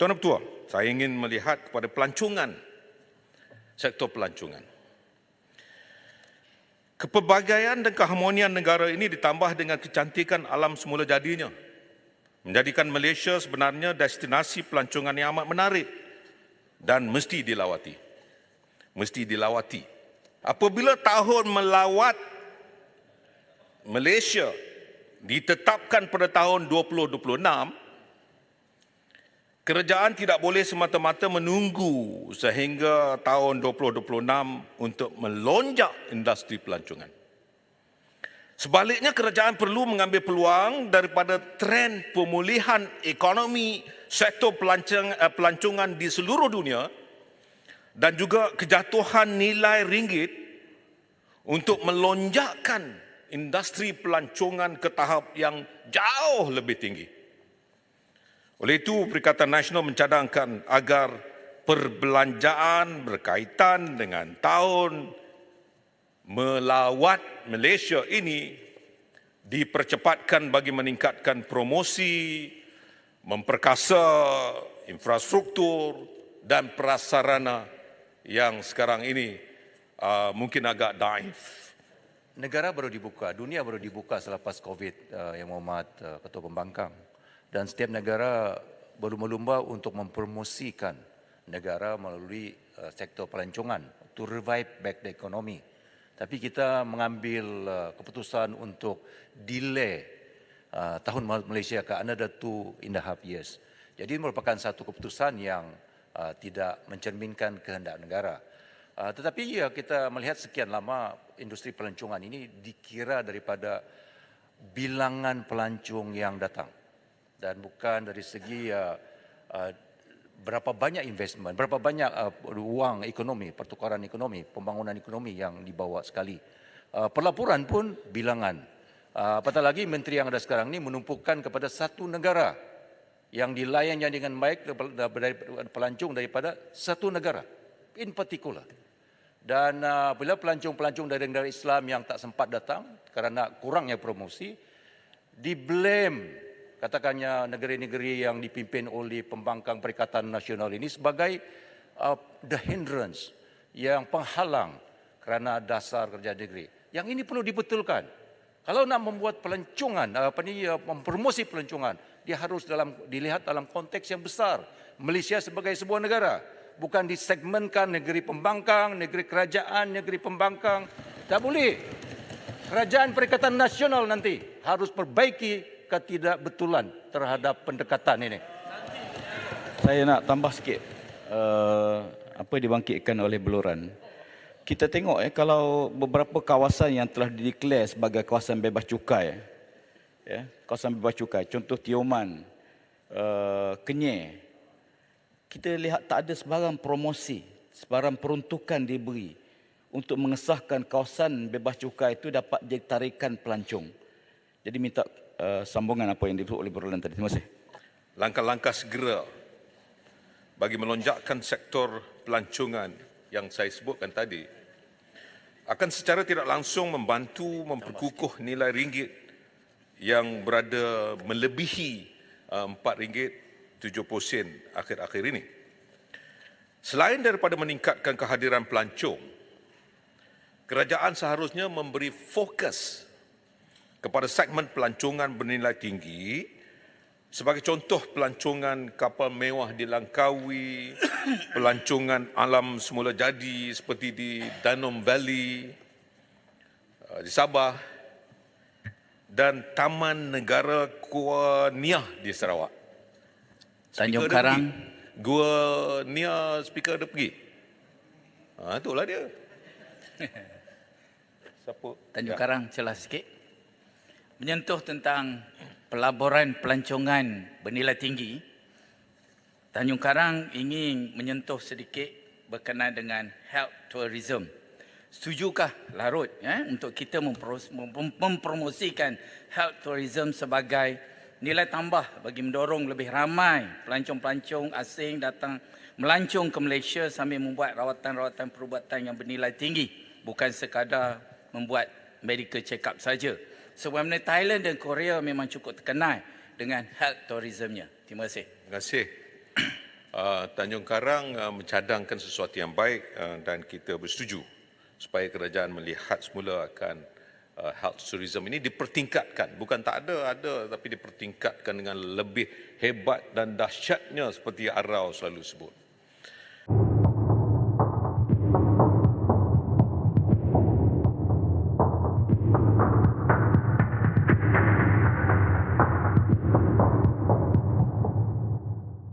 Tuan dan Pertua, saya ingin melihat kepada pelancongan, sektor pelancongan. Kepelbagaian dan keharmonian negara ini ditambah dengan kecantikan alam semula jadinya, menjadikan Malaysia sebenarnya destinasi pelancongan yang amat menarik dan mesti dilawati. Mesti dilawati. Apabila tahun melawat Malaysia ditetapkan pada tahun 2026, kerajaan tidak boleh semata-mata menunggu sehingga tahun 2026 untuk melonjak industri pelancongan. Sebaliknya, kerajaan perlu mengambil peluang daripada trend pemulihan ekonomi sektor pelancongan di seluruh dunia dan juga kejatuhan nilai ringgit untuk melonjakkan industri pelancongan ke tahap yang jauh lebih tinggi. Oleh itu, Perikatan Nasional mencadangkan agar perbelanjaan berkaitan dengan tahun melawat Malaysia ini dipercepatkan bagi meningkatkan promosi, memperkasa infrastruktur dan prasarana yang sekarang ini mungkin agak daif. Negara baru dibuka, dunia baru dibuka selepas COVID, Yang Mohd Ketua Pembangkang. Dan setiap negara berlumba-lumba untuk mempromosikan negara melalui sektor pelancongan to revive back the economy. Tapi kita mengambil keputusan untuk delay tahun Malaysia ke another 2.5 years. Jadi merupakan satu keputusan yang tidak mencerminkan kehendak negara. Tetapi kita melihat sekian lama industri pelancongan ini dikira daripada bilangan pelancong yang datang dan bukan dari segi berapa banyak investment, berapa banyak wang ekonomi, pertukaran ekonomi, pembangunan ekonomi yang dibawa sekali. Pelaporan pun bilangan. Apatah lagi menteri yang ada sekarang ini menumpukan kepada satu negara yang dilayannya dengan baik pelancong daripada satu negara in particular. Dan bila pelancong-pelancong dari negara Islam yang tak sempat datang kerana kurangnya promosi, diblame katakannya negeri-negeri yang dipimpin oleh pembangkang Perikatan Nasional ini sebagai the hindrance, yang penghalang kerana dasar kerja negeri. Yang ini perlu dibetulkan. Kalau nak membuat pelancongan, mempromosi pelancongan, dia harus dilihat dalam konteks yang besar. Malaysia sebagai sebuah negara, bukan disegmenkan negeri pembangkang, negeri kerajaan, negeri pembangkang. Tak boleh. Kerajaan Perikatan Nasional nanti harus perbaiki ketidakbetulan terhadap pendekatan ini. Saya nak tambah sikit apa dibangkitkan oleh Beluran. Kita tengok kalau beberapa kawasan yang telah dideklar sebagai kawasan bebas cukai, kawasan bebas cukai, contoh Tioman, Kenyir, kita lihat tak ada sebarang promosi, sebarang peruntukan diberi untuk mengesahkan kawasan bebas cukai itu dapat jadi tarikan pelancong. Jadi minta sambungan apa yang disebut oleh Berulan tadi. Terima kasih. Langkah-langkah segera bagi melonjakkan sektor pelancongan yang saya sebutkan tadi akan secara tidak langsung membantu memperkukuh nilai ringgit yang berada melebihi RM4.70 akhir-akhir ini. Selain daripada meningkatkan kehadiran pelancong, kerajaan seharusnya memberi fokus kepada segmen pelancongan bernilai tinggi. Sebagai contoh, pelancongan kapal mewah di Langkawi, pelancongan alam semula jadi seperti di Danum Valley, di Sabah, dan Taman Negara Gua Niah di Sarawak. Tanjung Karang. Gua Niah, speaker dia pergi. Itulah dia. Siapa? Tanjung Karang, celah sikit. Menyentuh tentang pelaburan pelancongan bernilai tinggi, Tanjung Karang ingin menyentuh sedikit berkenaan dengan health tourism. Setujukah Larut untuk kita mempromosikan health tourism sebagai nilai tambah bagi mendorong lebih ramai pelancong-pelancong asing datang melancong ke Malaysia sambil membuat rawatan-rawatan perubatan yang bernilai tinggi, bukan sekadar membuat medical check-up saja. Sebagaimana Thailand dan Korea memang cukup terkenal dengan health tourismnya. Terima kasih. Terima kasih. Tanjung Karang mencadangkan sesuatu yang baik dan kita bersetuju supaya kerajaan melihat semula akan health tourism ini dipertingkatkan. Bukan tak ada, tapi dipertingkatkan dengan lebih hebat dan dahsyatnya seperti Arau selalu sebut.